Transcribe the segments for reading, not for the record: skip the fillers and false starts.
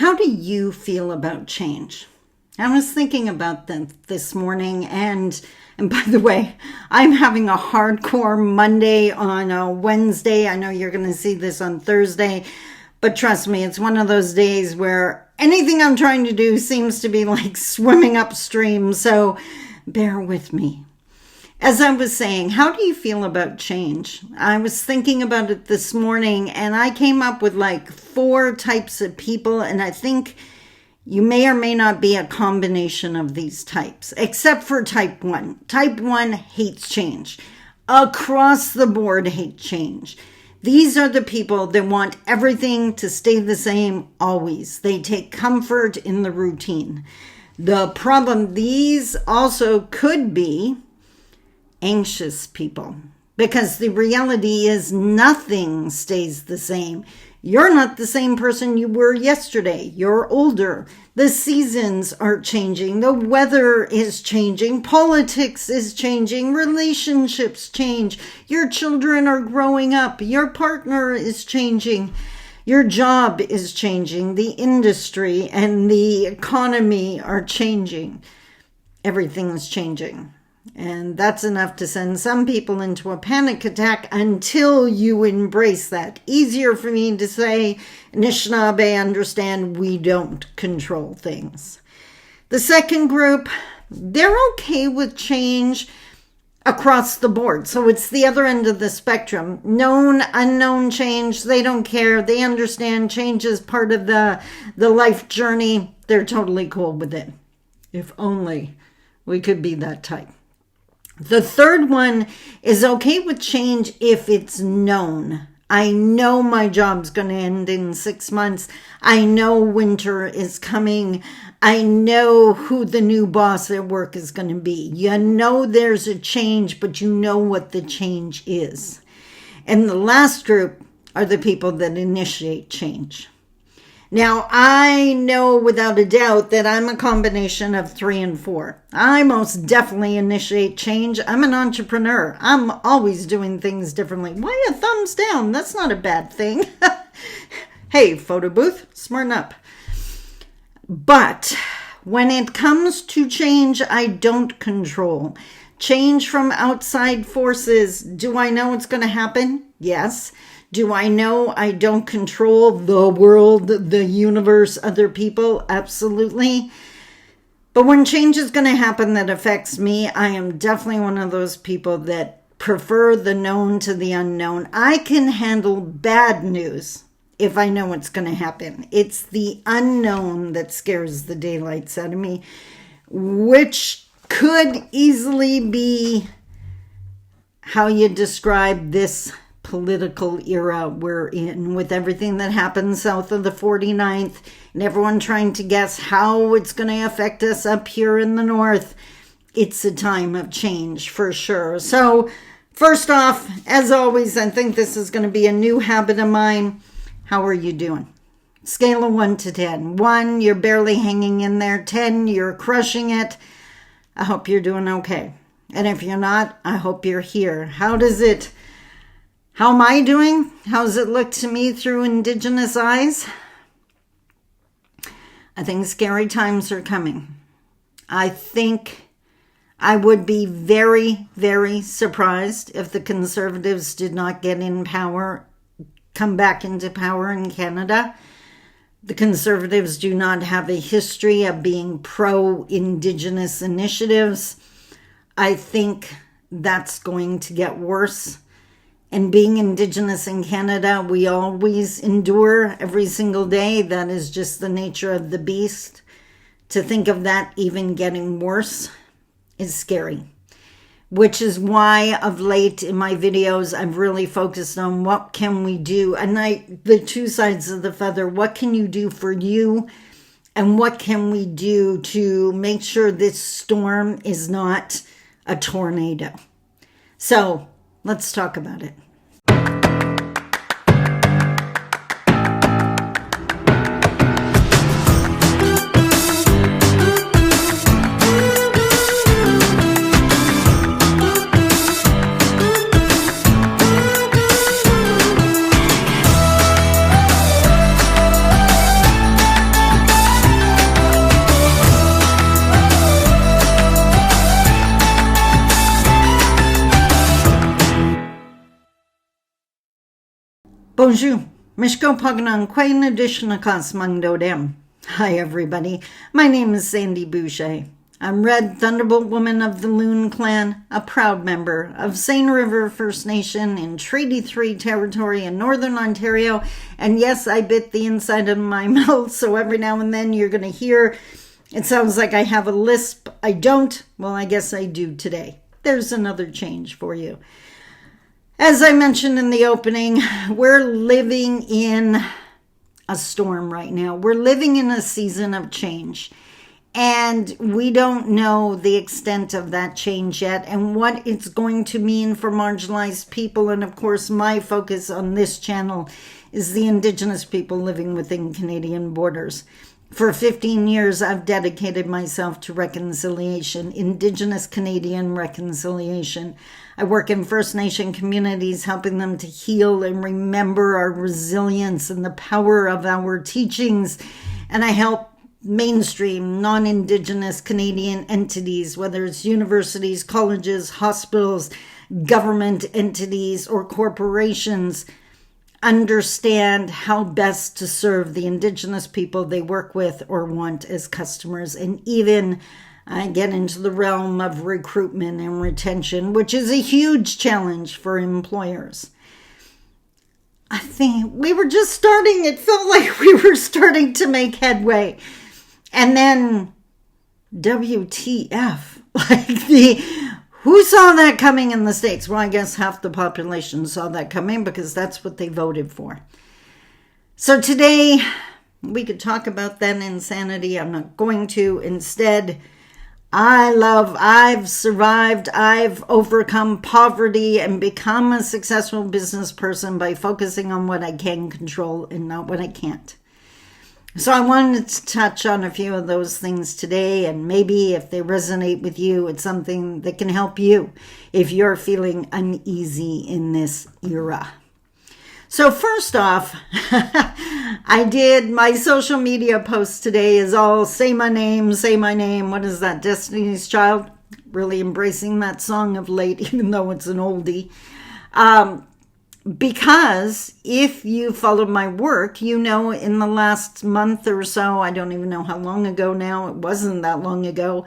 How do you feel about change? I was thinking about that this morning, and by the way, I'm having a hardcore Monday on a Wednesday. I know you're going to see this on Thursday, but trust me, it's one of those days where anything I'm trying to do seems to be like swimming upstream, so bear with me. As I was saying, how do you feel about change? I was thinking about it this morning, and I came up with like 4 types of people, and I think you may or may not be a combination of these types, except for type 1. Type 1 hates change. Across the board hate change. These are the people that want everything to stay the same always. They take comfort in the routine. The problem, these also could be anxious people, because the reality is nothing stays the same. You're not the same person you were yesterday. You're older. The seasons are changing. The weather is changing. Politics is changing. Relationships change. Your children are growing up. Your partner is changing. Your job is changing. The industry and the economy are changing. Everything's changing. And that's enough to send some people into a panic attack until you embrace that. Easier for me to say, Anishinaabe, understand we don't control things. The second group, they're okay with change across the board. So it's the other end of the spectrum. Known, unknown change, they don't care. They understand change is part of the life journey. They're totally cool with it. If only we could be that type. The third one is okay with change if it's known. I know my job's going to end in 6 months. I know winter is coming. I know who the new boss at work is going to be. You know there's a change, but you know what the change is. And the last group are the people that initiate change. Now, I know without a doubt that I'm a combination of 3 and 4. I most definitely initiate change. I'm an entrepreneur. I'm always doing things differently. Why a thumbs down? That's not a bad thing. Hey, photo booth, smarten up. But when it comes to change, I don't control. Change from outside forces. Do I know it's going to happen? Yes. Do I know I don't control the world, the universe, other people? Absolutely. But when change is going to happen that affects me, I am definitely one of those people that prefer the known to the unknown. I can handle bad news if I know it's going to happen. It's the unknown that scares the daylights out of me, which could easily be how you describe this political era we're in, with everything that happens south of the 49th and everyone trying to guess how it's going to affect us up here in the north. It's a time of change for sure. So first off, as always, I think this is going to be a new habit of mine. How are you doing? Scale of 1 to 10. 1, you're barely hanging in there. 10, you're crushing it. I hope you're doing okay. And if you're not, I hope you're here. How am I doing? How does it look to me through Indigenous eyes? I think scary times are coming. I think I would be very, very surprised if the Conservatives did not come back into power in Canada. The Conservatives do not have a history of being pro-Indigenous initiatives. I think that's going to get worse. And being Indigenous in Canada, we always endure every single day. That is just the nature of the beast. To think of that even getting worse is scary. Which is why of late in my videos, I've really focused on what can we do. And the 2 sides of the feather, what can you do for you? And what can we do to make sure this storm is not a tornado? So let's talk about it. Bonjour. Mishko Paganan Quain Addition Akas Mangdodem. Hi, everybody. My name is Sandy Boucher. I'm Red Thunderbolt Woman of the Loon Clan, a proud member of Seine River First Nation in Treaty 3 territory in Northern Ontario. And yes, I bit the inside of my mouth, so every now and then you're going to hear it sounds like I have a lisp. I don't. Well, I guess I do today. There's another change for you. As I mentioned in the opening, we're living in a storm right now. We're living in a season of change. And we don't know the extent of that change yet and what it's going to mean for marginalized people. And of course, my focus on this channel is the Indigenous people living within Canadian borders. For 15 years, I've dedicated myself to reconciliation, Indigenous Canadian reconciliation. I work in First Nation communities, helping them to heal and remember our resilience and the power of our teachings. And I help mainstream non-Indigenous Canadian entities, whether it's universities, colleges, hospitals, government entities, or corporations, understand how best to serve the Indigenous people they work with or want as customers. And even get into the realm of recruitment and retention, which is a huge challenge for employers. I think we were just starting. It felt like we were starting to make headway. And then WTF, who saw that coming in the States? Well, I guess half the population saw that coming because that's what they voted for. So today we could talk about that insanity. I'm not going to. Instead, I've survived, I've overcome poverty and become a successful business person by focusing on what I can control and not what I can't. So I wanted to touch on a few of those things today, and maybe if they resonate with you, it's something that can help you if you're feeling uneasy in this era. So first off, I did my social media post today is all say my name. What is that, Destiny's Child? Really embracing that song of late, even though it's an oldie. Because if you follow my work, you know in the last month or so, I don't even know how long ago now, it wasn't that long ago,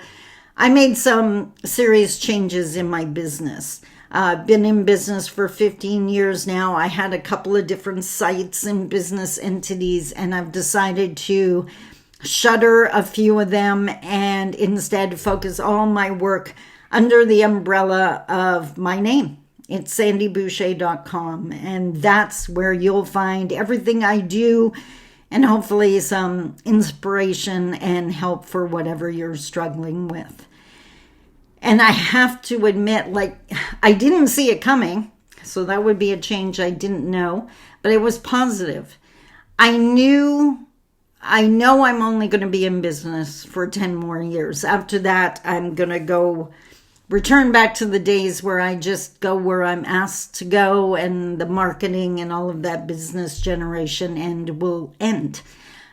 I made some serious changes in my business. I've been in business for 15 years now. I had a couple of different sites and business entities, and I've decided to shutter a few of them and instead focus all my work under the umbrella of my name. It's sandyboucher.com, and that's where you'll find everything I do and hopefully some inspiration and help for whatever you're struggling with. And I have to admit, I didn't see it coming, so that would be a change I didn't know, but it was positive. I know I'm only going to be in business for 10 more years. After that, I'm going to return back to the days where I just go where I'm asked to go, and the marketing and all of that business generation will end.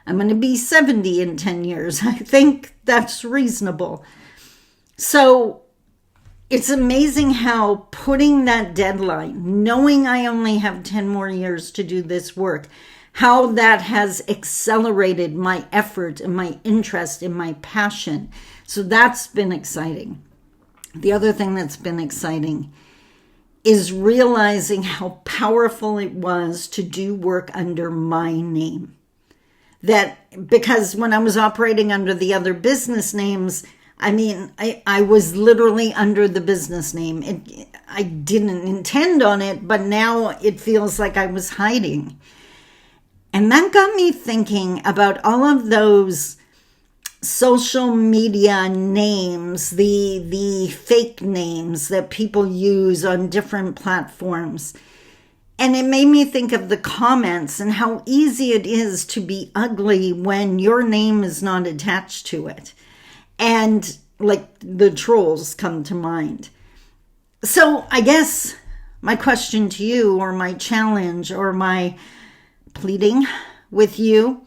I'm going to be 70 in 10 years. I think that's reasonable. So it's amazing how putting that deadline, knowing I only have 10 more years to do this work, how that has accelerated my effort and my interest and my passion. So that's been exciting. The other thing that's been exciting is realizing how powerful it was to do work under my name. Because when I was operating under the other business names, I was literally under the business name. I didn't intend on it, but now it feels like I was hiding. And that got me thinking about all of those social media names, the fake names that people use on different platforms. And it made me think of the comments and how easy it is to be ugly when your name is not attached to it. And the trolls come to mind. So I guess my question to you, or my challenge, or my pleading with you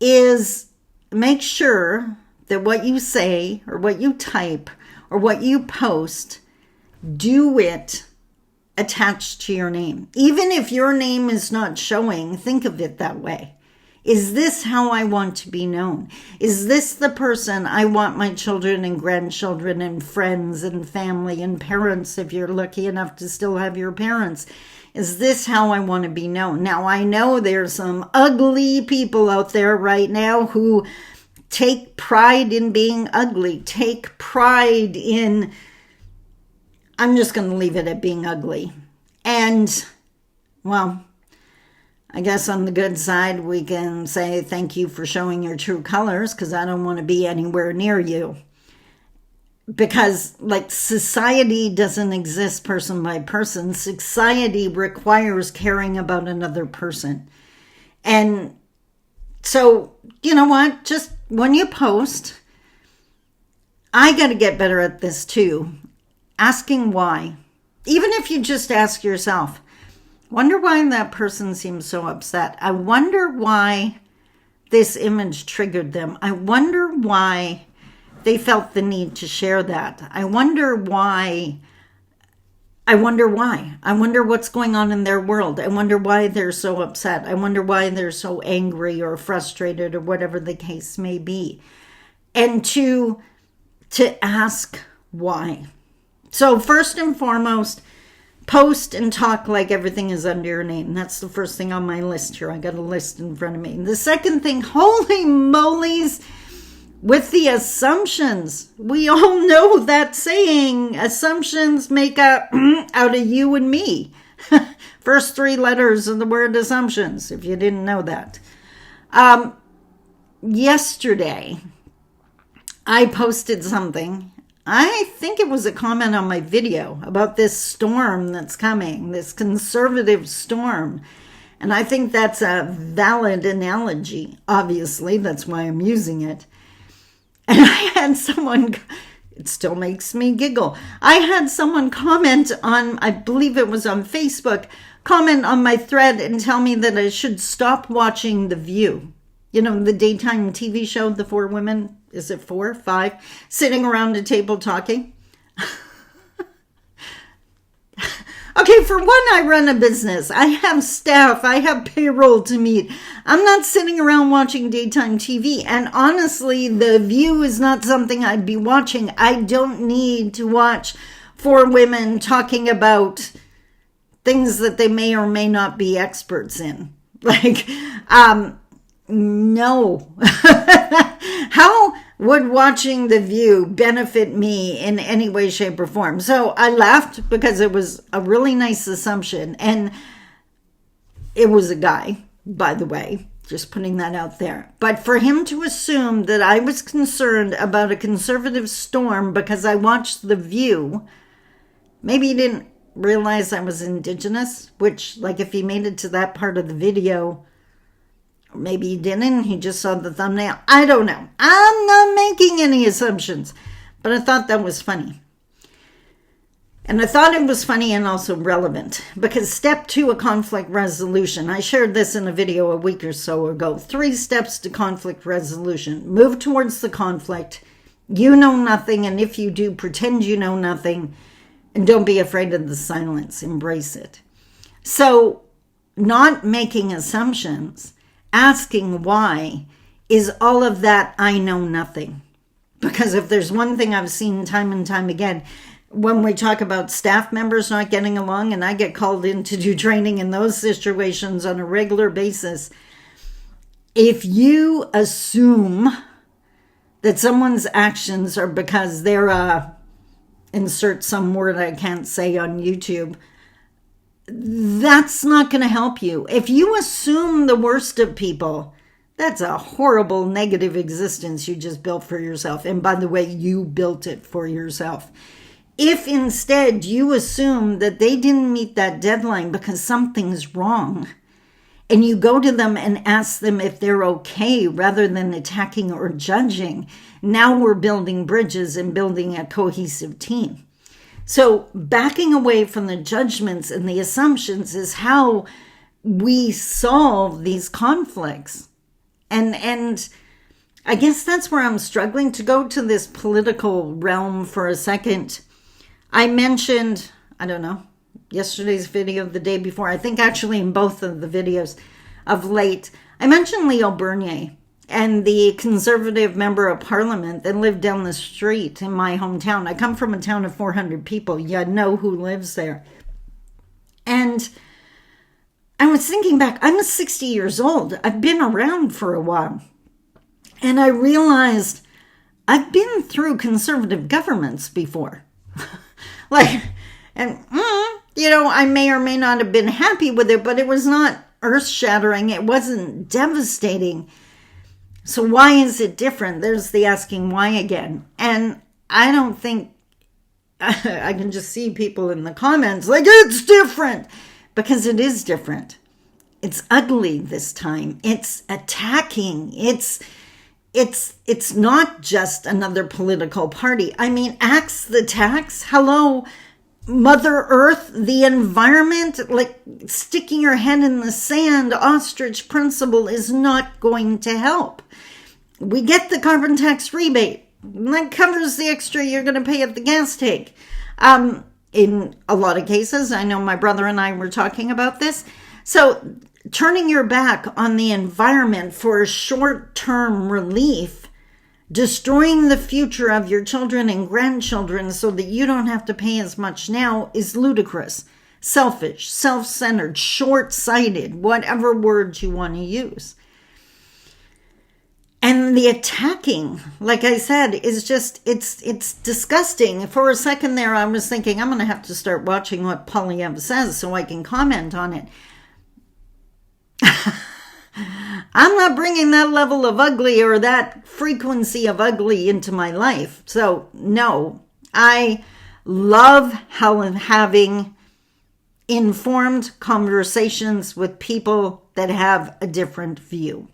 is make sure that what you say or what you type or what you post, do it attached to your name. Even if your name is not showing, think of it that way. Is this how I want to be known? Is this the person I want my children and grandchildren and friends and family and parents, if you're lucky enough to still have your parents? Is this how I want to be known? Now, I know there's some ugly people out there right now who take pride in being ugly, take pride in, I'm just going to leave it at being ugly. And, well, I guess on the good side, we can say thank you for showing your true colors, because I don't want to be anywhere near you. Because, like, society doesn't exist person by person. Society requires caring about another person. And so, you know what? Just when you post, I got to get better at this too. Asking why. Even if you just ask yourself, wonder why that person seems so upset. I wonder why this image triggered them. I wonder why they felt the need to share that. I wonder why. I wonder what's going on in their world. I wonder why they're so upset. I wonder why they're so angry or frustrated or whatever the case may be. And to ask why. So first and foremost, post and talk like everything is under your name. That's the first thing on my list here. I got a list in front of me. The second thing, holy molies, with the assumptions. We all know that saying, assumptions make up out of you and me. First three letters of the word assumptions, if you didn't know that. Yesterday, I posted something. I think it was a comment on my video about this storm that's coming, this conservative storm. And I think that's a valid analogy. Obviously, that's why I'm using it. And I had someone, it still makes me giggle. I had someone comment on, I believe it was on Facebook, comment on my thread and tell me that I should stop watching The View. You know, the daytime TV show, the four women, is it 4, 5, sitting around a table talking? Okay, for one, I run a business. I have staff. I have payroll to meet. I'm not sitting around watching daytime TV. And honestly, The View is not something I'd be watching. I don't need to watch 4 women talking about things that they may or may not be experts in. Like, no. How would watching The View benefit me in any way, shape, or form? So I laughed because it was a really nice assumption. And it was a guy, by the way, just putting that out there. But for him to assume that I was concerned about a conservative storm because I watched The View, maybe he didn't realize I was Indigenous, which, like, if he made it to that part of the video, maybe he didn't. He just saw the thumbnail. I don't know. I'm not making any assumptions. But I thought that was funny. And I thought it was funny and also relevant. Because step 2 of conflict resolution. I shared this in a video a week or so ago. 3 steps to conflict resolution. Move towards the conflict. You know nothing. And if you do, pretend you know nothing. And don't be afraid of the silence. Embrace it. So, not making assumptions, asking why, is all of that I know nothing. Because if there's one thing I've seen time and time again, when we talk about staff members not getting along, and I get called in to do training in those situations on a regular basis, if you assume that someone's actions are because they're insert some word I can't say on YouTube, that's not going to help you. If you assume the worst of people, that's a horrible negative existence you just built for yourself. And by the way, you built it for yourself. If instead you assume that they didn't meet that deadline because something's wrong, and you go to them and ask them if they're okay rather than attacking or judging, now we're building bridges and building a cohesive team. So backing away from the judgments and the assumptions is how we solve these conflicts. And I guess that's where I'm struggling. To go to this political realm for a second, I mentioned, I don't know, yesterday's video, the day before, I think actually in both of the videos of late, I mentioned Leo Bernier and the conservative member of parliament that lived down the street in my hometown. I come from a town of 400 people. You know who lives there. And I was thinking back, I'm 60 years old. I've been around for a while. And I realized I've been through conservative governments before. I may or may not have been happy with it, but it was not earth-shattering. It wasn't devastating. So why is it different? There's the asking why again. And I don't think, I can just see people in the comments like, it's different. Because it is different. It's ugly this time. It's attacking. It's not just another political party. I mean, axe the tax. Hello, Mother Earth, the environment, like sticking your head in the sand, ostrich principle is not going to help. We get the carbon tax rebate. That covers the extra you're going to pay at the gas tank. In a lot of cases, I know my brother and I were talking about this. So turning your back on the environment for short-term relief, destroying the future of your children and grandchildren so that you don't have to pay as much now is ludicrous, selfish, self-centered, short-sighted, whatever words you want to use. And the attacking, like I said, is just, it's disgusting. For a second there, I was thinking, I'm going to have to start watching what Polyev says so I can comment on it. I'm not bringing that level of ugly or that frequency of ugly into my life. So, no, I love having informed conversations with people that have a different view.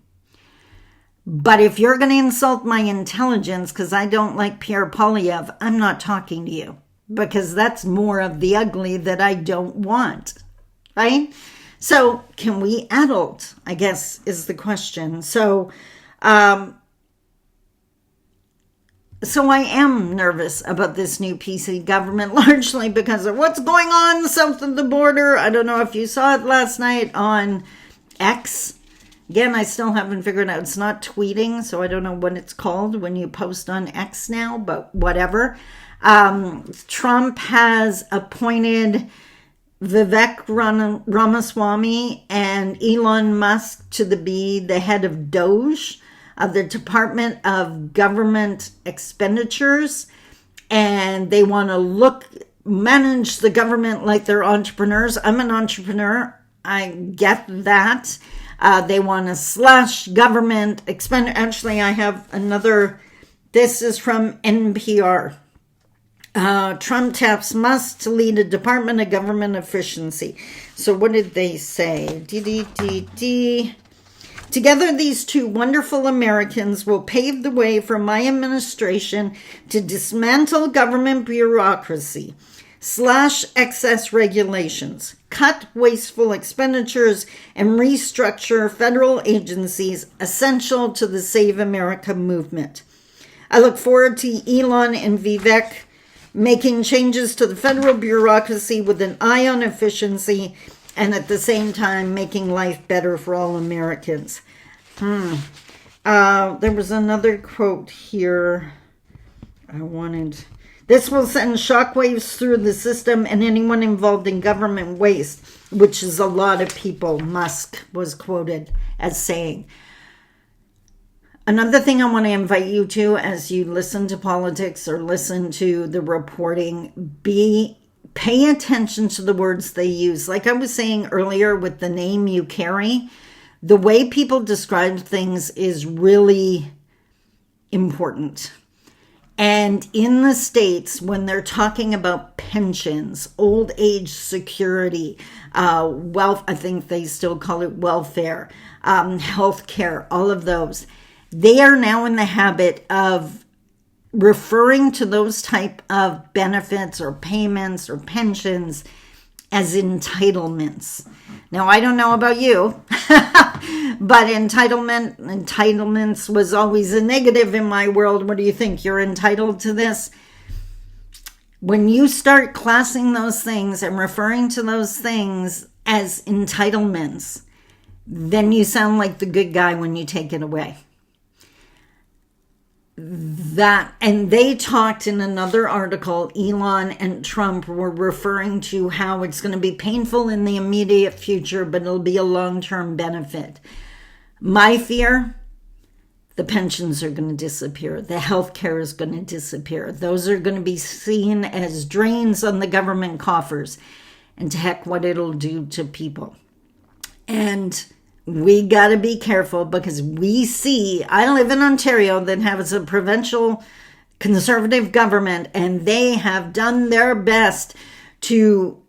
But if you're going to insult my intelligence because I don't like Pierre Polyev, I'm not talking to you because that's more of the ugly that I don't want, right? So can we adult, I guess, is the question. So I am nervous about this new PC government, largely because of what's going on south of the border. I don't know if you saw it last night on X. Again, I still haven't figured out. It's not tweeting, so I don't know what it's called when you post on X now, but whatever. Trump has appointed Vivek Ramaswamy and Elon Musk to be the head of DOGE, of the Department of Government Expenditures, and they want to manage the government like they're entrepreneurs. I'm an entrepreneur. I get that. They want to slash government expenditure. Actually, I have another. This is from NPR. Trump taps Musk to lead a Department of Government Efficiency. So what did they say? Together, these two wonderful Americans will pave the way for my administration to dismantle government bureaucracy, slash excess regulations, cut wasteful expenditures, and restructure federal agencies essential to the Save America movement. I look forward to Elon and Vivek making changes to the federal bureaucracy with an eye on efficiency and at the same time making life better for all Americans. There was another quote here I wanted. This will send shockwaves through the system and anyone involved in government waste, which is a lot of people, Musk was quoted as saying. Another thing I want to invite you to as you listen to politics or listen to the reporting, pay attention to the words they use. Like I was saying earlier with the name you carry, the way people describe things is really important. And in the States, when they're talking about pensions, old age security, wealth, I think they still call it welfare, health care, all of those, they are now in the habit of referring to those type of benefits or payments or pensions as entitlements. Now, I don't know about you, but entitlements was always a negative in my world. What do you think? You're entitled to this? When you start classing those things and referring to those things as entitlements, then you sound like the good guy when you take it away. And they talked in another article, Elon and Trump were referring to how it's going to be painful in the immediate future, but it'll be a long-term benefit. My fear, the pensions are going to disappear. The health care is going to disappear. Those are going to be seen as drains on the government coffers. And to heck what it'll do to people. And we got to be careful because we see, I live in Ontario that has a provincial conservative government, and they have done their best to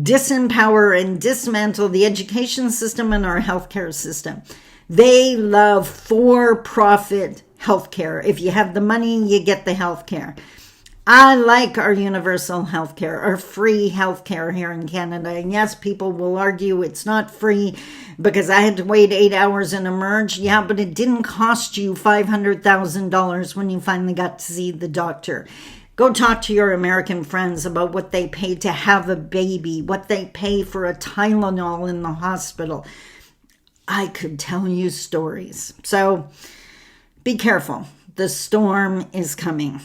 disempower and dismantle the education system and our healthcare system. They love for-profit healthcare. If you have the money, you get the healthcare. I like our universal healthcare, our free healthcare here in Canada. And yes, people will argue it's not free because I had to wait 8 hours and emerge. Yeah, but it didn't cost you $500,000 when you finally got to see the doctor. Go talk to your American friends about what they pay to have a baby, what they pay for a Tylenol in the hospital. I could tell you stories. So be careful. The storm is coming.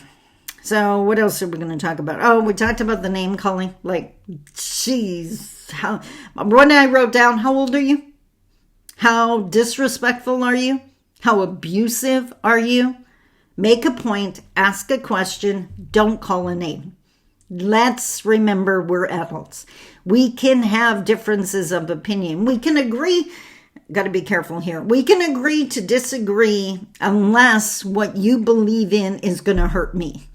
So what else are we going to talk about? Oh, we talked about the name calling. Like, geez. What I wrote down, how old are you? How disrespectful are you? How abusive are you? Make a point, ask a question, don't call a name. Let's remember we're adults. We can have differences of opinion. We can agree. Got to be careful here. We can agree to disagree unless what you believe in is going to hurt me.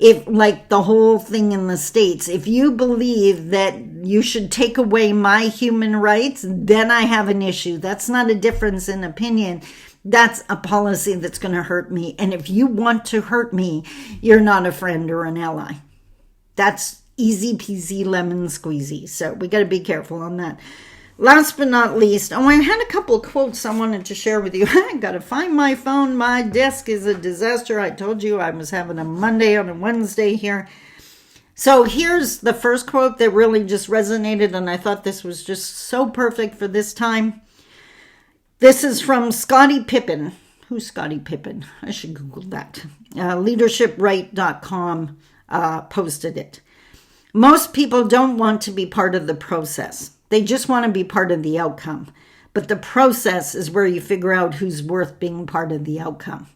If, like the whole thing in the States, if you believe that you should take away my human rights, then I have an issue. That's not a difference in opinion. That's a policy that's going to hurt me. And if you want to hurt me, you're not a friend or an ally. That's easy peasy lemon squeezy. So we got to be careful on that. Last but not least, I had a couple of quotes I wanted to share with you. I got to find my phone. My desk is a disaster. I told you I was having a Monday on a Wednesday here. So here's the first quote that really just resonated, and I thought this was just so perfect for this time. This is from Scottie Pippen. Who's Scottie Pippen? I should Google that. LeadershipRight.com posted it. Most people don't want to be part of the process. They just want to be part of the outcome. But the process is where you figure out who's worth being part of the outcome.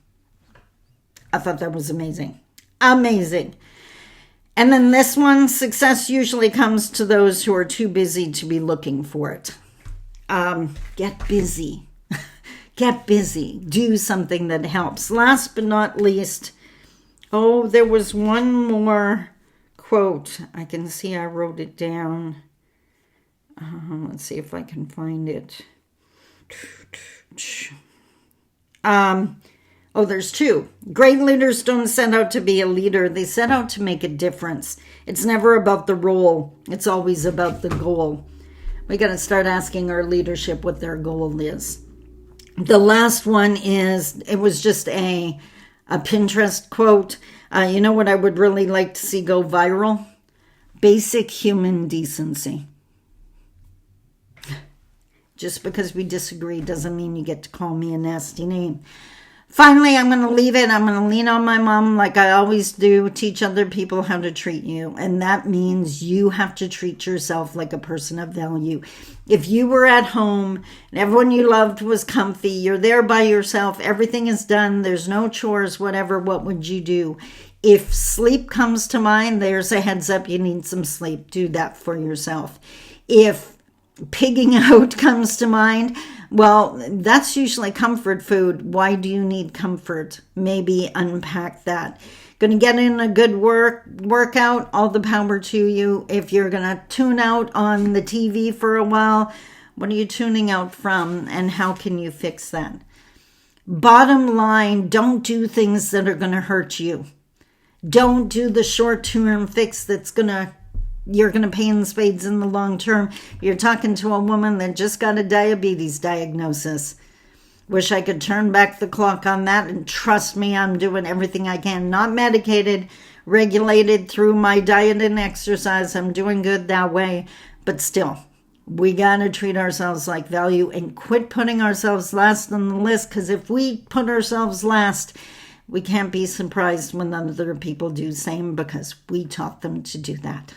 I thought that was amazing. Amazing. And then this one, success usually comes to those who are too busy to be looking for it. Get busy. Get busy. Do something that helps. Last but not least, there was one more quote. I can see I wrote it down. Let's see if I can find it. There's two. Great leaders don't set out to be a leader. They set out to make a difference. It's never about the role. It's always about the goal. We got to start asking our leadership what their goal is. The last one is, it was just a Pinterest quote. You know what I would really like to see go viral? Basic human decency. Just because we disagree doesn't mean you get to call me a nasty name. Finally, I'm going to leave it. I'm going to lean on my mom like I always do. Teach other people how to treat you. And that means you have to treat yourself like a person of value. If you were at home and everyone you loved was comfy, you're there by yourself, everything is done, there's no chores, whatever, what would you do? If sleep comes to mind, there's a heads up, you need some sleep. Do that for yourself. If pigging out comes to mind, well, that's usually comfort food. Why do you need comfort? Maybe unpack that. Going to get in a good workout, all the power to you. If you're going to tune out on the TV for a while, what are you tuning out from and how can you fix that? Bottom line, don't do things that are going to hurt you. Don't do the short-term fix you're going to pay in spades in the long term. You're talking to a woman that just got a diabetes diagnosis. Wish I could turn back the clock on that, and trust me, I'm doing everything I can. Not medicated, regulated through my diet and exercise. I'm doing good that way. But still, we got to treat ourselves like value and quit putting ourselves last on the list, because if we put ourselves last, we can't be surprised when other people do the same, because we taught them to do that.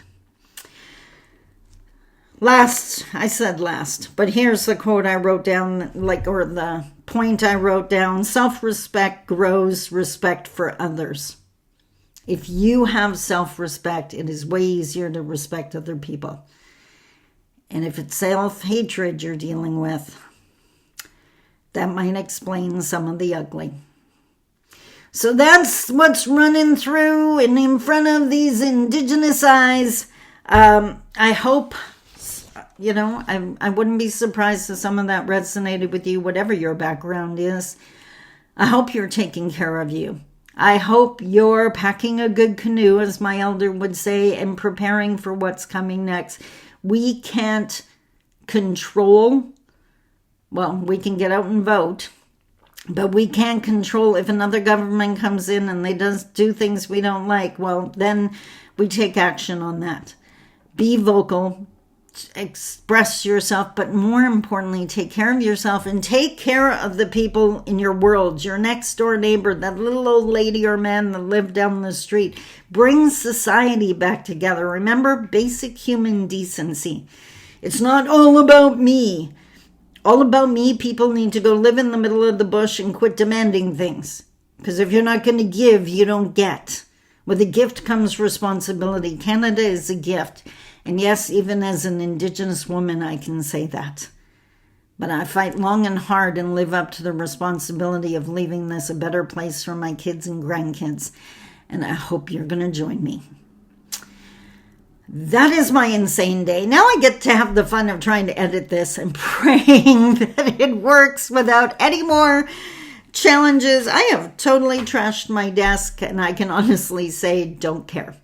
I said last, but here's the quote I wrote down, or the point I wrote down. Self-respect grows respect for others. If you have self-respect, it is way easier to respect other people. And if it's self-hatred you're dealing with, that might explain some of the ugly. So that's what's running through and in front of these Indigenous eyes. I hope, I wouldn't be surprised if some of that resonated with you, whatever your background is. I hope you're taking care of you. I hope you're packing a good canoe, as my elder would say, and preparing for what's coming next. We can't control, we can get out and vote, but we can't control if another government comes in and they do things we don't like. Well, then we take action on that. Be vocal, express yourself, but more importantly, take care of yourself and take care of the people in your world, your next door neighbor, that little old lady or man that lived down the street. Bring society back together. Remember basic human decency. It's not all about me. All about me, people need to go live in the middle of the bush and quit demanding things. Because if you're not going to give, you don't get. With a gift comes responsibility. Canada is a gift. And yes, even as an Indigenous woman, I can say that. But I fight long and hard and live up to the responsibility of leaving this a better place for my kids and grandkids. And I hope you're going to join me. That is my insane day. Now I get to have the fun of trying to edit this and praying that it works without any more challenges. I have totally trashed my desk, and I can honestly say, don't care.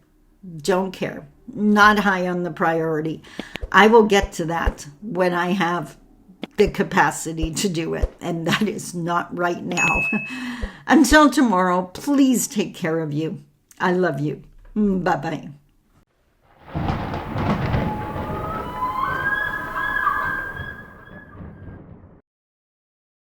Don't care. Not high on the priority. I will get to that when I have the capacity to do it, and that is not right now. Until tomorrow, please take care of you. I love you. Bye-bye.